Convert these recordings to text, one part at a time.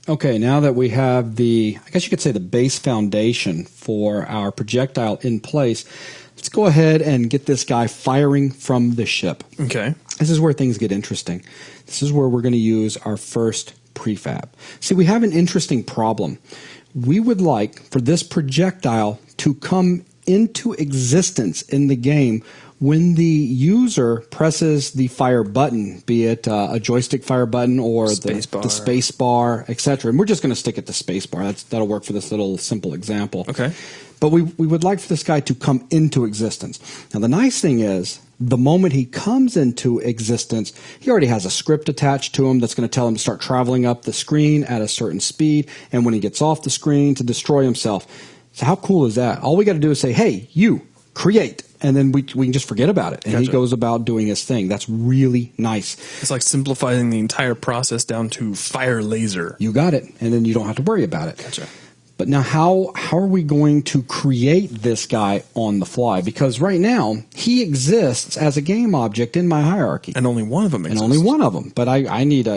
Okay, now that we have the, I guess you could say the base foundation for our projectile in place, let's go ahead and get this guy firing from the ship. Okay. This is where things get interesting. This is where we're going to use our first prefab. See, we have an interesting problem. We would like for this projectile to come into existence in the game when the user presses the fire button, be it a joystick fire button or the space bar, etc. And we're just going to stick it to space bar. That'll work for this little simple example. Okay. But we would like for this guy to come into existence. Now, the nice thing is, the moment he comes into existence, he already has a script attached to him that's going to tell him to start traveling up the screen at a certain speed, and when he gets off the screen, to destroy himself. So how cool is that? All we got to do is say, hey, you, create. And then we can just forget about it. And he goes about doing his thing. That's really nice. It's like simplifying the entire process down to fire laser. You got it. And then you don't have to worry about it. Gotcha. But now how are we going to create this guy on the fly? Because right now, he exists as a game object in my hierarchy. And only one of them exists. And only one of them. But I need,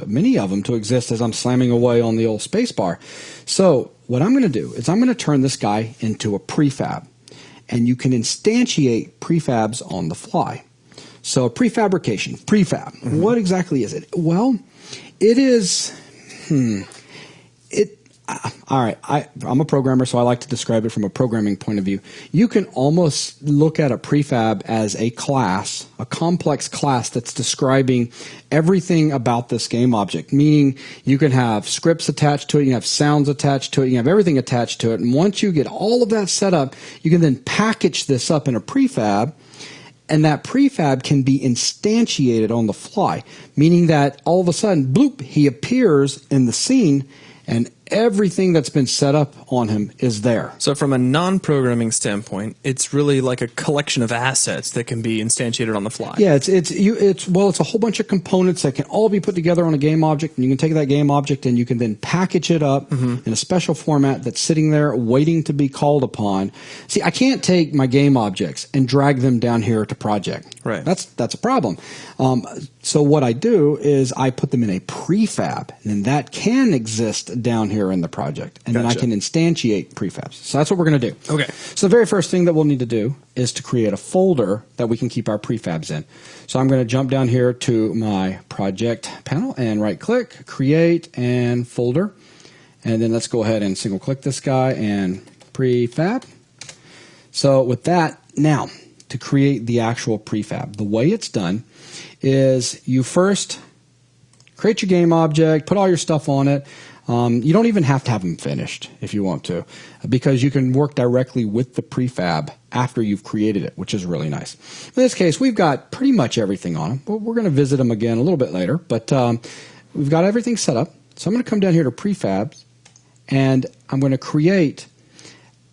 many of them to exist as I'm slamming away on the old space bar. So what I'm going to do is I'm going to turn this guy into a prefab. And you can instantiate prefabs on the fly. So prefabrication, prefab. Mm-hmm. What exactly is it? Well, it is, all right, I'm a programmer, so I like to describe it from a programming point of view. You can almost look at a prefab as a class, a complex class that's describing everything about this game object, meaning you can have scripts attached to it, you can have sounds attached to it, you can have everything attached to it, and once you get all of that set up, you can then package this up in a prefab, and that prefab can be instantiated on the fly, meaning that all of a sudden, bloop, he appears in the scene, and everything that's been set up on him is there. So from a non-programming standpoint, it's really like a collection of assets that can be instantiated on the fly. Yeah, it's a whole bunch of components that can all be put together on a game object, and you can take that game object and you can then package it up in a special format that's sitting there waiting to be called upon. See, I can't take my game objects and drag them down here to project. Right. That's a problem. So what I do is I put them in a prefab, and that can exist down here in the project, and then I can instantiate prefabs. So that's what we're going to do. Okay. So the very first thing that we'll need to do is to create a folder that we can keep our prefabs in. So I'm going to jump down here to my project panel and right-click, create, and folder. And then let's go ahead and single-click this guy and prefab. So with that, now to create the actual prefab, the way it's done is you first create your game object, put all your stuff on it. You don't even have to have them finished if you want to, because you can work directly with the prefab after you've created it, which is really nice. In this case, we've got pretty much everything on them. We're going to visit them again a little bit later, but we've got everything set up. So I'm going to come down here to prefabs, and I'm going to create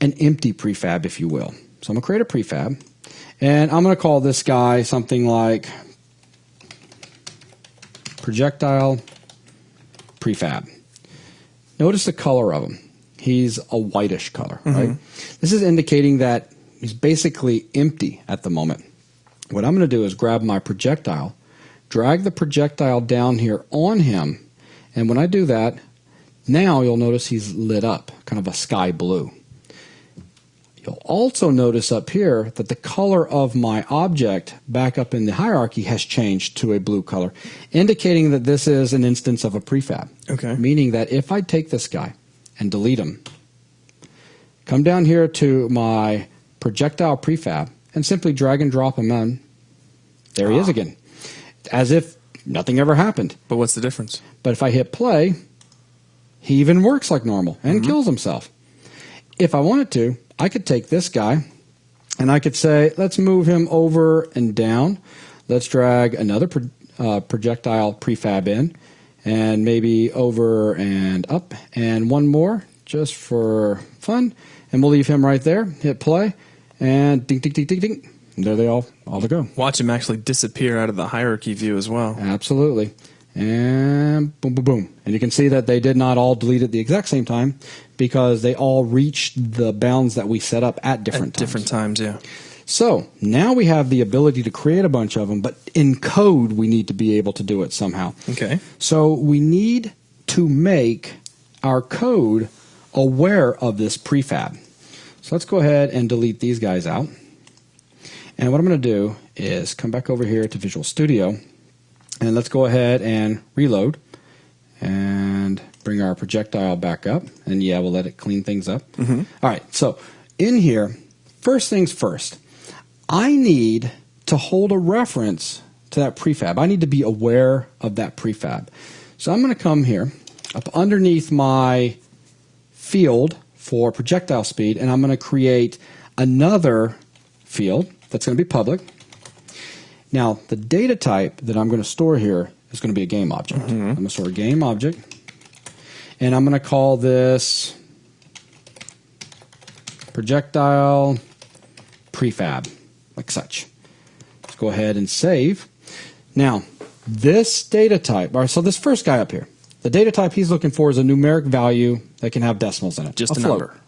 an empty prefab, if you will. So I'm going to create a prefab, and I'm going to call this guy something like projectile prefab. Notice the color of him. He's a whitish color, right? This is indicating that he's basically empty at the moment. What I'm going to do is grab my projectile, drag the projectile down here on him, and when I do that, now you'll notice he's lit up, kind of a sky blue. You'll also notice up here that the color of my object back up in the hierarchy has changed to a blue color, indicating that this is an instance of a prefab. Okay. Meaning that if I take this guy and delete him, come down here to my projectile prefab and simply drag and drop him in, there he is again, as if nothing ever happened. But what's the difference? But if I hit play, he even works like normal and kills himself. If I wanted to, I could take this guy and I could say, let's move him over and down. Let's drag another projectile prefab in, and maybe over and up, and one more just for fun. And we'll leave him right there. Hit play, and ding, ding, ding, ding, ding. And there they all to go. Watch him actually disappear out of the hierarchy view as well. Absolutely. And boom, boom, boom. And you can see that they did not all delete at the exact same time, because they all reached the bounds that we set up at different times. Different times, yeah. So now we have the ability to create a bunch of them, but in code we need to be able to do it somehow. Okay. So we need to make our code aware of this prefab. So let's go ahead and delete these guys out. And what I'm going to do is come back over here to Visual Studio, and let's go ahead and reload and bring our projectile back up. And yeah, we'll let it clean things up. All right, so in here, first things first, I need to hold a reference to that prefab. I need to be aware of that prefab. So I'm going to come here up underneath my field for projectile speed, and I'm going to create another field that's going to be public. Now, the data type that I'm going to store here is going to be a game object. I'm going to store a game object, and I'm going to call this projectile prefab, like such. Let's go ahead and save. Now, this data type, so this first guy up here, the data type he's looking for is a numeric value that can have decimals in it. Just a number.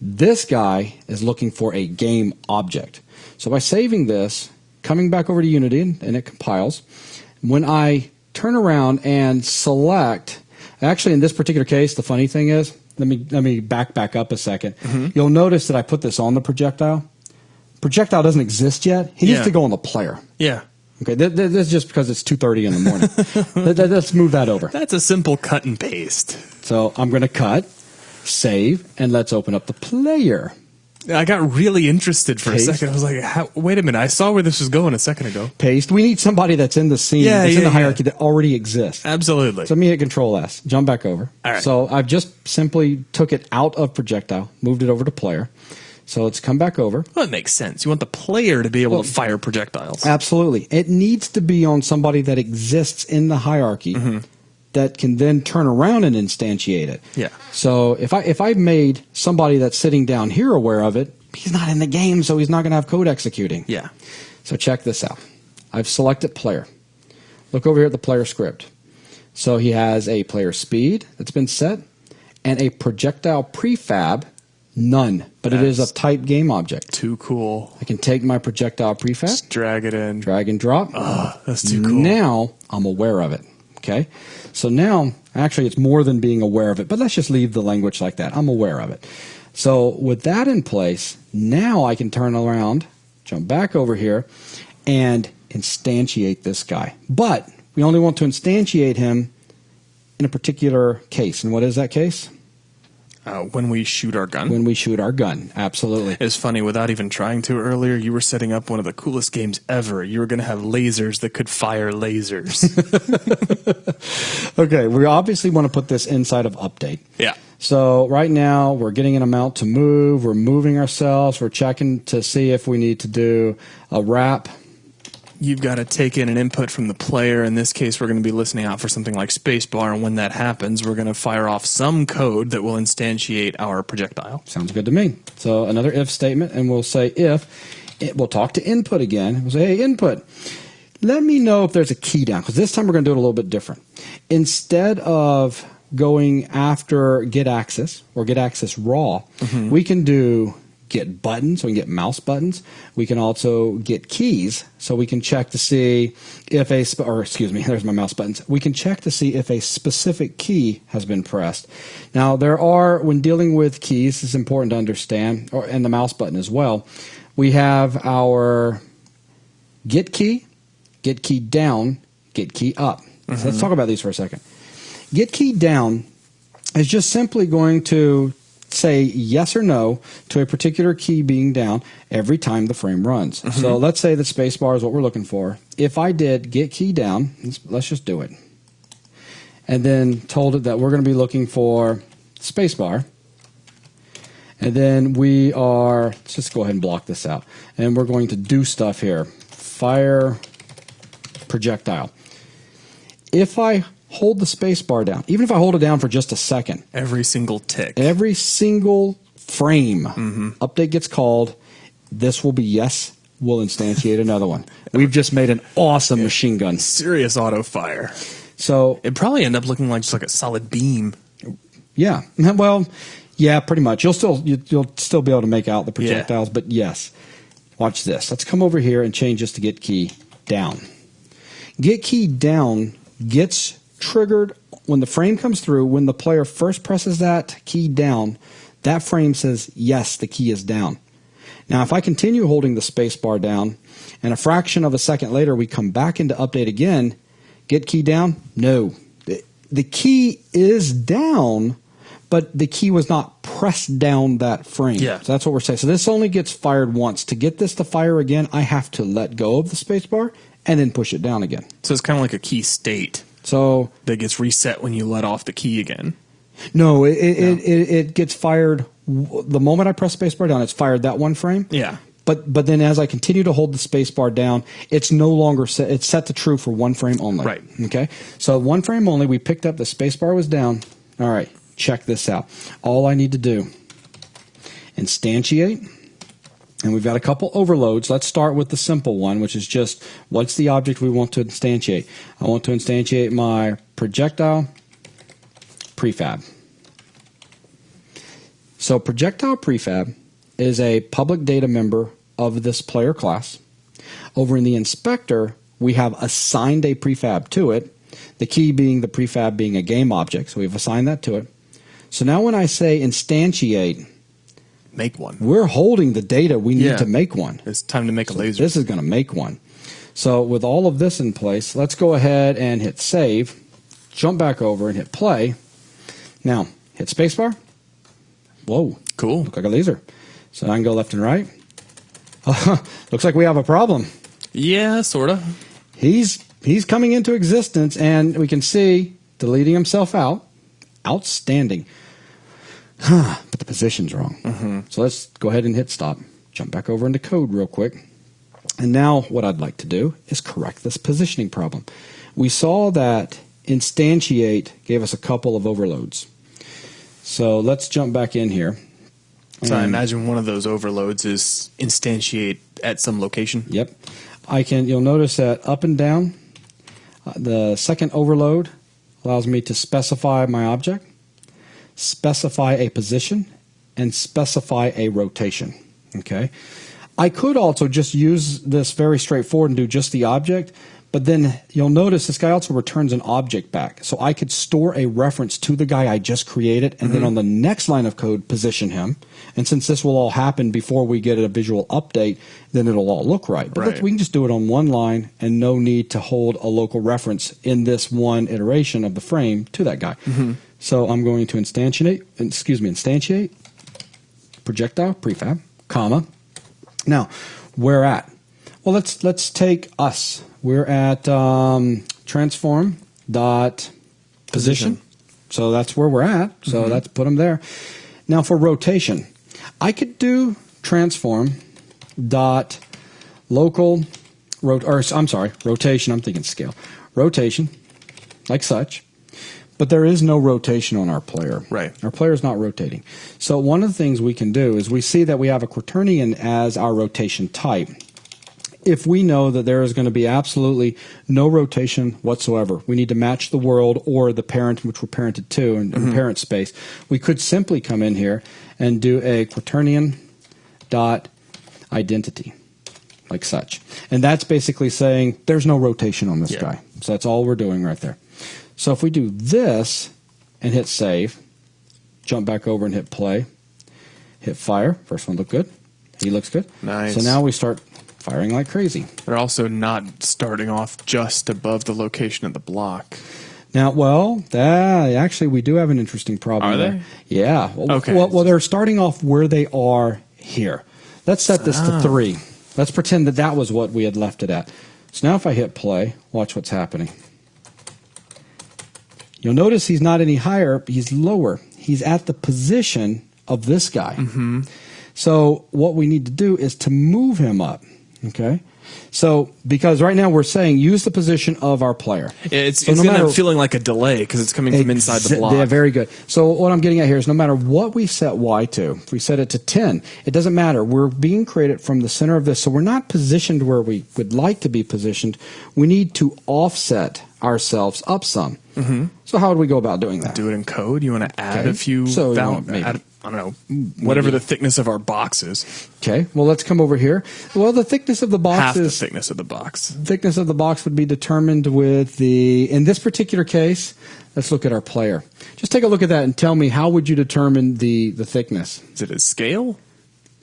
This guy is looking for a game object. So by saving this, coming back over to Unity, and it compiles, when I turn around and select, actually in this particular case, the funny thing is, let me back up a second. You'll notice that I put this on the projectile. Projectile doesn't exist yet. He needs to go on the player. Yeah. Okay, this is just because it's 2:30 in the morning. Let's move that over. That's a simple cut and paste. So I'm going to cut, save, and let's open up the player. I got really interested for a second. I was like, wait a minute. I saw where this was going a second ago. Paste. We need somebody that's in the scene, that's in the hierarchy that already exists. Absolutely. So let me hit Control-S, jump back over. All right. So I've just simply took it out of projectile, moved it over to player. So let's come back over. Well, it makes sense. You want the player to be able to fire projectiles. Absolutely. It needs to be on somebody that exists in the hierarchy that can then turn around and instantiate it. Yeah. So if I made somebody that's sitting down here aware of it, he's not in the game, so he's not going to have code executing. Yeah. So check this out. I've selected player. Look over here at the player script. So he has a player speed that's been set and a projectile prefab. None, but it is a type game object. Too cool. I can take my projectile prefab, just drag it in, drag and drop. Oh, that's too cool. Now I'm aware of it. Okay, so now actually it's more than being aware of it, but let's just leave the language like that. I'm aware of it. So with that in place, now I can turn around, jump back over here, and instantiate this guy. But we only want to instantiate him in a particular case. And what is that case? When we shoot our gun. When we shoot our gun, absolutely. It's funny, without even trying to earlier, you were setting up one of the coolest games ever. You were going to have lasers that could fire lasers. Okay, we obviously want to put this inside of update. Yeah. So right now we're getting an amount to move. We're moving ourselves. We're checking to see if we need to do a wrap. You've got to take in an input from the player. In this case, we're going to be listening out for something like spacebar, and when that happens, we're going to fire off some code that will instantiate our projectile. Sounds good to me. So another if statement, and we'll say if. We'll talk to input again. We'll say, hey, input, let me know if there's a key down, because this time we're going to do it a little bit different. Instead of going after get access or get access raw, we can do get buttons, so we can get mouse buttons. We can also get keys, so we can check to see if there's my mouse buttons. We can check to see if a specific key has been pressed. Now, when dealing with keys, it's important to understand, and the mouse button as well, we have our get key down, get key up. So let's talk about these for a second. Get key down is just simply going to say yes or no to a particular key being down every time the frame runs. So let's say the spacebar is what we're looking for. If I did get key down, let's just do it, and then told it that we're going to be looking for spacebar, and then let's just go ahead and block this out, and we're going to do stuff here. Fire projectile. If I hold the space bar down, even if I hold it down for just a second. Every single tick. Every single frame. Update gets called. This will be yes. We'll instantiate another one. We've just made an awesome machine gun. Serious auto fire. So it'd probably end up looking like just like a solid beam. Yeah. Well, yeah, pretty much. You'll still be able to make out the projectiles, but yes. Watch this. Let's come over here and change this to get key down. Get key down gets triggered when the frame comes through, when the player first presses that key down, that frame says, yes, the key is down. Now, if I continue holding the space bar down, and a fraction of a second later we come back into update again, get key down? No. The key is down, but the key was not pressed down that frame. Yeah. So that's what we're saying. So this only gets fired once. To get this to fire again, I have to let go of the space bar and then push it down again. So it's kind of like a key state So that gets reset when you let off the key again. no, it gets fired the moment I press space bar down. It's fired that one frame. Yeah. But then as I continue to hold the space bar down, it's no longer set. It's set to true for one frame only. Right. Okay. So one frame only. We picked up the space bar was down. All right. Check this out. All I need to do, instantiate, and we've got a couple overloads. Let's start with the simple one, which is just what's the object we want to instantiate. I want to instantiate my projectile prefab. So projectile prefab is a public data member of this player class. Over in the inspector, we have assigned a prefab to it, the key being the prefab being a game object, so we've assigned that to it. So now when I say instantiate, Make one. we're holding the data we need to make one. It's time to make a laser. This is going to make one. So with all of this in place, let's go ahead and hit save, jump back over and hit play. Now, hit spacebar. Whoa. Cool. Look like a laser. So I can go left and right. Looks like we have a problem. Yeah, sort of. He's coming into existence, and we can see deleting himself out. Outstanding. But the position's wrong. So let's go ahead and hit stop. Jump back over into code real quick. And now what I'd like to do is correct this positioning problem. We saw that instantiate gave us a couple of overloads. So let's jump back in here. So I imagine one of those overloads is instantiate at some location. Yep. You'll notice that up and down, the second overload allows me to specify my object, specify a position, and specify a rotation. Okay. I could also just use this very straightforward and do just the object, but then you'll notice this guy also returns an object back. So I could store a reference to the guy I just created, and then on the next line of code, position him. And since this will all happen before we get a visual update, then it'll all look right. But we can just do it on one line and no need to hold a local reference in this one iteration of the frame to that guy. So I'm going to instantiate projectile prefab, comma. Now, where at? Well, let's take us. We're at transform dot position. So that's where we're at. So let's put them there. Now for rotation, I could do transform dot local rotation. I'm thinking scale. Rotation, like such. But there is no rotation on our player. Right. Our player is not rotating. So one of the things we can do is we see that we have a quaternion as our rotation type. If we know that there is going to be absolutely no rotation whatsoever, we need to match the world or the parent which we're parented to in parent space, we could simply come in here and do a quaternion dot identity, like such. And that's basically saying there's no rotation on this guy. So that's all we're doing right there. So if we do this and hit save, jump back over and hit play, hit fire. First one looked good. He looks good. Nice. So now we start firing like crazy. They're also not starting off just above the location of the block. Now, well, actually, we do have an interesting problem. Are there. they? Yeah. Okay. Well, they're starting off where they are here. Let's set this to 3. Let's pretend that was what we had left it at. So now if I hit play, watch what's happening. You'll notice he's not any higher, he's lower. He's at the position of this guy. So what we need to do is to move him up. Okay? So, because right now we're saying use the position of our player. It's going to feeling like a delay because it's coming from inside the block. Yeah, very good. So what I'm getting at here is no matter what we set Y to, if we set it to 10, it doesn't matter. We're being created from the center of this, so we're not positioned where we would like to be positioned. We need to offset ourselves up some. So how would we go about doing that? Do it in code? You want to add a few I don't know, whatever the thickness of our box is. Okay, well, let's come over here. Well, the thickness of the box half the thickness of the box. Thickness of the box would be determined with in this particular case, let's look at our player. Just take a look at that and tell me, how would you determine the thickness? Is it a scale?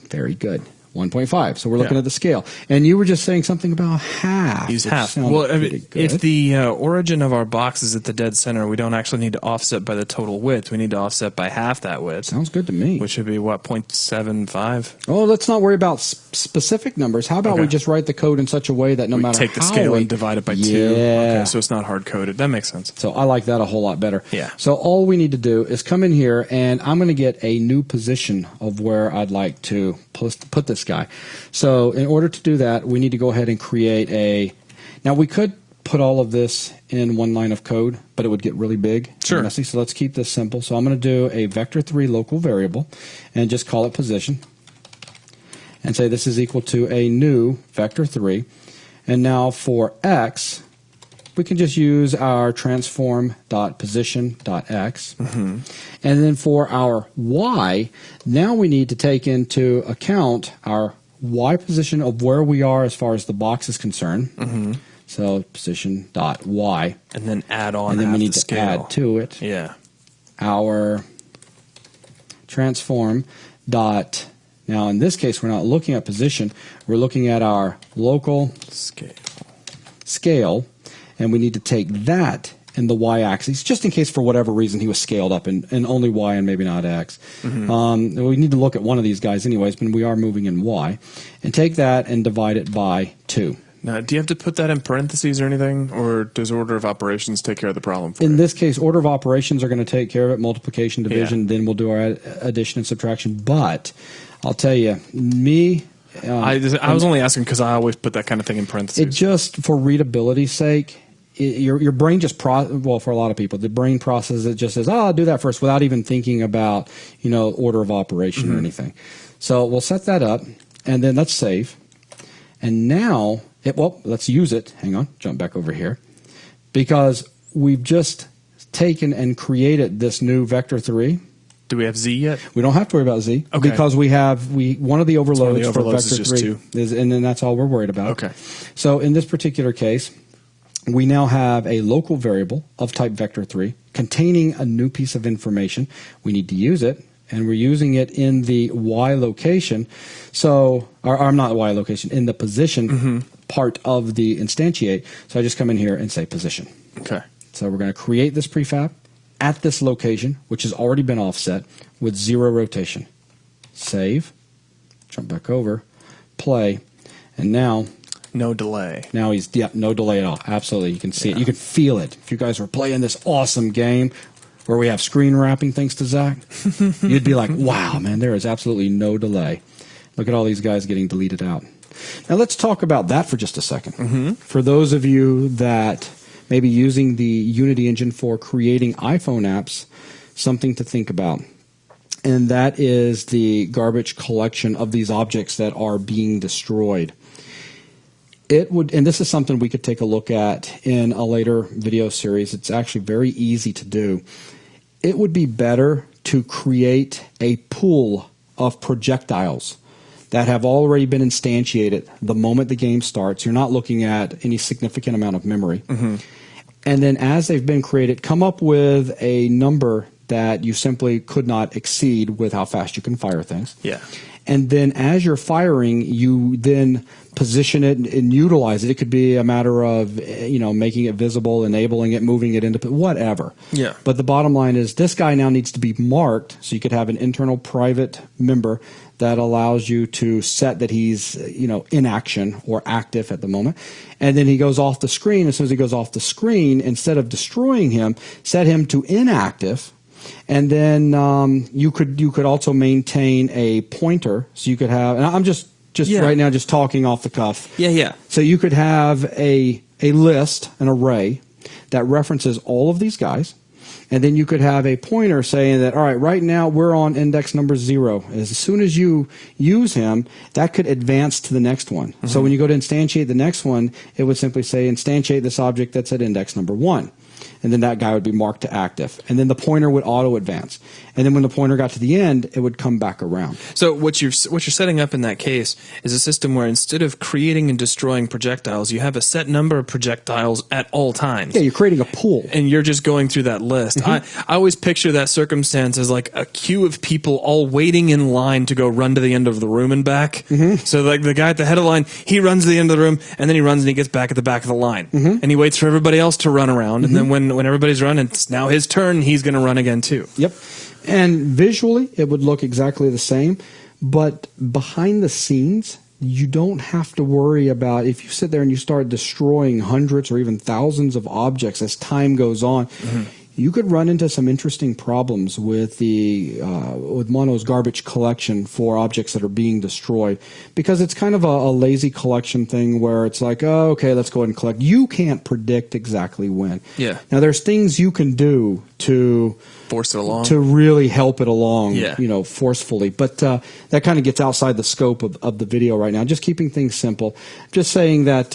Very good. 1.5. So we're looking at the scale. And you were just saying something about half. Use half. Well, I mean, if the origin of our box is at the dead center, we don't actually need to offset by the total width. We need to offset by half that width. Sounds good to me. Which would be, what, 0.75? Oh, let's not worry about specific numbers. How about we just write the code in such a way that no matter take the scale and divide it by 2. Okay, so it's not hard-coded. That makes sense. So I like that a whole lot better. Yeah. So all we need to do is come in here, and I'm going to get a new position of where I'd like to put this guy. So in order to do that, we need to go ahead and create a... Now, we could put all of this in one line of code, but it would get really big and messy. So let's keep this simple. So I'm going to do a vector3 local variable and just call it position and say this is equal to a new vector3. And now for x, we can just use our transform.position.x. And then for our y, now we need to take into account our y position of where we are as far as the box is concerned. So position.y. And then add on and then we need the to scale. add to it our transform dot. Now in this case, we're not looking at position. We're looking at our local scale. And we need to take that in the y-axis, just in case for whatever reason he was scaled up in only y and maybe not x. We need to look at one of these guys anyways, but we are moving in y. And take that and divide it by 2. Now, do you have to put that in parentheses or anything, or does order of operations take care of the problem for you? In this case, order of operations are going to take care of it, multiplication, division, then we'll do our addition and subtraction. But I'll tell you, I was only asking because I always put that kind of thing in parentheses. It just, for readability's sake, your brain just for a lot of people, the brain processes it, just says, oh, I'll do that first, without even thinking about order of operation or anything. So we'll set that up, and then let's save. And now, let's use it. Hang on, jump back over here, because we've just taken and created this new vector3. Do we have Z yet? We don't have to worry about Z because we have one of the overloads for vector3, and then that's all we're worried about. Okay. So in this particular case, we now have a local variable of type vector3 containing a new piece of information. We need to use it, and we're using it in the y location. So, or not y location, in the position part of the instantiate. So I just come in here and say position. Okay. So we're going to create this prefab at this location, which has already been offset, with 0 rotation. Save, jump back over, play, and now... No delay. Now he's, no delay at all. Absolutely. You can see it. You can feel it. If you guys were playing this awesome game where we have screen wrapping thanks to Zach, you'd be like, wow, man, there is absolutely no delay. Look at all these guys getting deleted out. Now let's talk about that for just a second. For those of you that may be using the Unity engine for creating iPhone apps, something to think about. And that is the garbage collection of these objects that are being destroyed. It would, and this is something we could take a look at in a later video series. It's actually very easy to do. It would be better to create a pool of projectiles that have already been instantiated the moment the game starts. You're not looking at any significant amount of memory. And then as they've been created, come up with a number that you simply could not exceed with how fast you can fire things. And then as you're firing, you then position it and utilize it. It could be a matter of, making it visible, enabling it, moving it into whatever. But the bottom line is this guy now needs to be marked, so you could have an internal private member that allows you to set that he's, in action or active at the moment. And then he goes off the screen. As soon as he goes off the screen, instead of destroying him, set him to inactive. And then you could also maintain a pointer, so you could have. And I'm just right now just talking off the cuff. So you could have a list, an array that references all of these guys, and then you could have a pointer saying that, all right, right now we're on index number 0. As soon as you use him, that could advance to the next one. So when you go to instantiate the next one, it would simply say instantiate this object that's at index number 1. and then that guy would be marked to active, and then the pointer would auto advance, and then when the pointer got to the end, it would come back around. So what you're setting up in that case is a system where instead of creating and destroying projectiles, you have a set number of projectiles at all times. Yeah, you're creating a pool, and you're just going through that list. I always picture that circumstance as like a queue of people all waiting in line to go run to the end of the room and back. So like the guy at the head of the line, he runs to the end of the room, and then he runs and he gets back at the back of the line, and he waits for everybody else to run around, and then when everybody's running, it's now his turn. He's going to run again too. Yep. And visually, it would look exactly the same, but behind the scenes, you don't have to worry about if you sit there and you start destroying hundreds or even thousands of objects as time goes on. You could run into some interesting problems with with Mono's garbage collection for objects that are being destroyed, because it's kind of a lazy collection thing where it's like, oh, okay, let's go ahead and collect. You can't predict exactly when. Yeah. Now, there's things you can do to force it along, to really help it along, yeah, forcefully. But that kind of gets outside the scope of the video right now. Just keeping things simple. Just saying that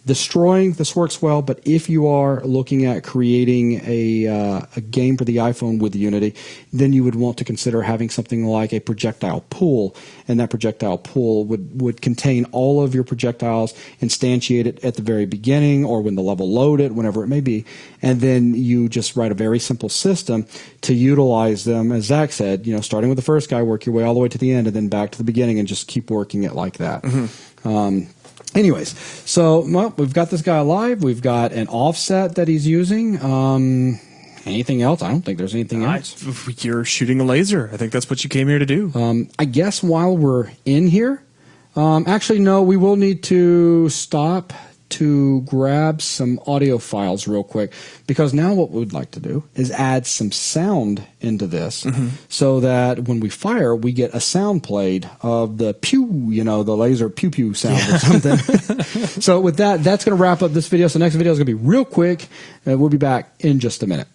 destroying, this works well, but if you are looking at creating a game for the iPhone with Unity, then you would want to consider having something like a projectile pool, and that projectile pool would contain all of your projectiles instantiated at the very beginning or when the level loaded, whenever it may be, and then you just write a very simple system to utilize them, as Zach said, starting with the first guy, work your way all the way to the end, and then back to the beginning, and just keep working it like that. Anyways, so we've got this guy alive. We've got an offset that he's using. Anything else? I don't think there's anything else. You're shooting a laser. I think that's what you came here to do. I guess while we're in here, actually, no, we will need to stop to grab some audio files real quick, because now what we'd like to do is add some sound into this, so that when we fire, we get a sound played of the pew, the laser pew pew sound or something. So with that, that's going to wrap up this video. So next video is going to be real quick. We'll be back in just a minute.